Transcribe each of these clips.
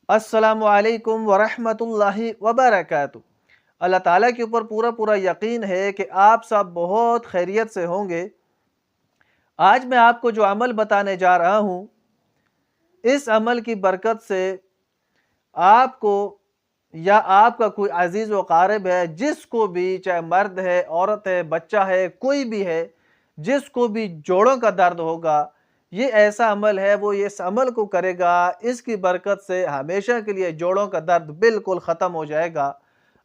अस्सलामुअलैकुम वरहमतुल्लाहि वबरकातुहू। अल्लाह ताला के ऊपर पूरा पूरा यकीन है कि आप सब बहुत खैरियत से होंगे। आज मैं आपको जो अमल बताने जा रहा हूँ, इस अमल की बरकत से आपको या आपका कोई अजीज़ व क़ारिब है, जिसको भी, चाहे मर्द है, औरत है, बच्चा है, कोई भी है, जिसको भी जोड़ों का दर्द होगा, ये ऐसा अमल है, वो ये इस अमल को करेगा, इसकी बरकत से हमेशा के लिए जोड़ों का दर्द बिल्कुल ख़त्म हो जाएगा।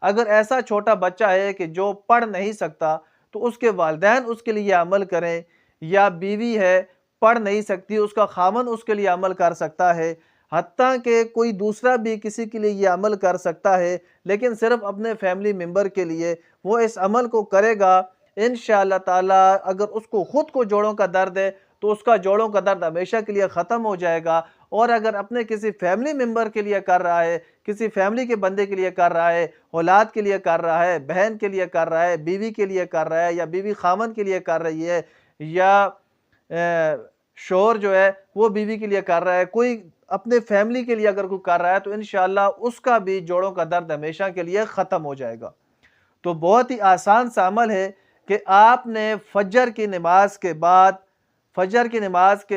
अगर ऐसा छोटा बच्चा है कि जो पढ़ नहीं सकता, तो उसके वालिदैन उसके लिए ये अमल करें, या बीवी है, पढ़ नहीं सकती, उसका ख़ावंद उसके लिए अमल कर सकता है, हत्ता कि कोई दूसरा भी किसी के लिए ये अमल कर सकता है, लेकिन सिर्फ़ अपने फैमिली मेंबर के लिए वो इस अमल को करेगा। इंशाअल्लाह ताला अगर उसको ख़ुद को जोड़ों का दर्द है, तो उसका जोड़ों का दर्द हमेशा के लिए ख़त्म हो जाएगा। और अगर अपने किसी फैमिली मेंबर के लिए कर रहा है, किसी फैमिली के बंदे के लिए कर रहा है, औलाद के लिए कर रहा है, बहन के लिए कर रहा है, बीवी के लिए कर रहा है, या बीवी ख़ावंद के लिए कर रही है, या शौहर जो है वो बीवी के लिए कर रहा है, कोई अपने फैमिली के लिए अगर कोई कर रहा है, तो इंशाअल्लाह उसका भी जोड़ों का दर्द हमेशा के लिए ख़त्म हो जाएगा। तो बहुत ही आसान सा अमल है कि आपने फजर की नमाज के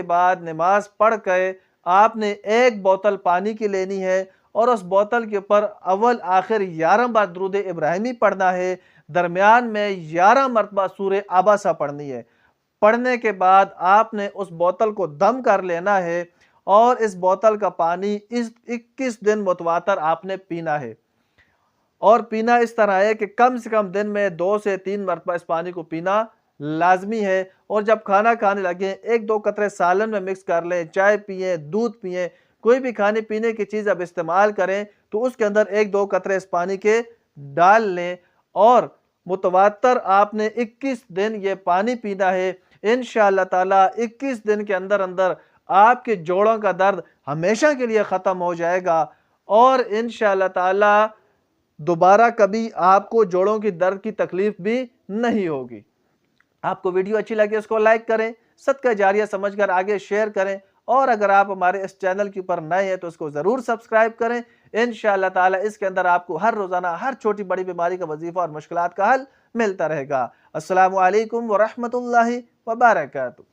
बाद नमाज पढ़ के आपने एक बोतल पानी की लेनी है, और उस बोतल के ऊपर अव्वल आखिर 11 बार दुरूद इब्राहिमी पढ़ना है, दरमियान में 11 मरतबा सूरह आबासा पढ़नी है। पढ़ने के बाद आपने उस बोतल को दम कर लेना है, और इस बोतल का पानी इस 21 दिन मुतवातर आपने पीना है। और पीना इस तरह है कि कम से कम दिन में 2 से 3 मरतबा इस पानी को पीना लाज़मी है। और जब खाना खाने लगें, 1-2 कतरे सालन में मिक्स कर लें, चाय पिएँ, दूध पिएँ, कोई भी खाने पीने की चीज़ आप इस्तेमाल करें, तो उसके अंदर 1-2 कतरे इस पानी के डाल लें, और मुतवातर आपने 21 दिन ये पानी पीना है। इंशाअल्लाह ताला 21 दिन के अंदर अंदर आपके जोड़ों का दर्द हमेशा के लिए ख़त्म हो जाएगा, और इंशाअल्लाह ताला दोबारा कभी आपको जोड़ों की दर्द की तकलीफ भी नहीं होगी। आपको वीडियो अच्छी लगे इसको लाइक करें, सदका जारिया समझकर आगे शेयर करें, और अगर आप हमारे इस चैनल के ऊपर नए हैं तो इसको ज़रूर सब्सक्राइब करें। इंशाअल्लाह ताला इसके अंदर आपको हर रोज़ाना हर छोटी बड़ी बीमारी का वजीफ़ा और मुश्किलात का हल मिलता रहेगा। अस्सलामु अलैकुम व रहमतुल्लाहि व बरकातुहू।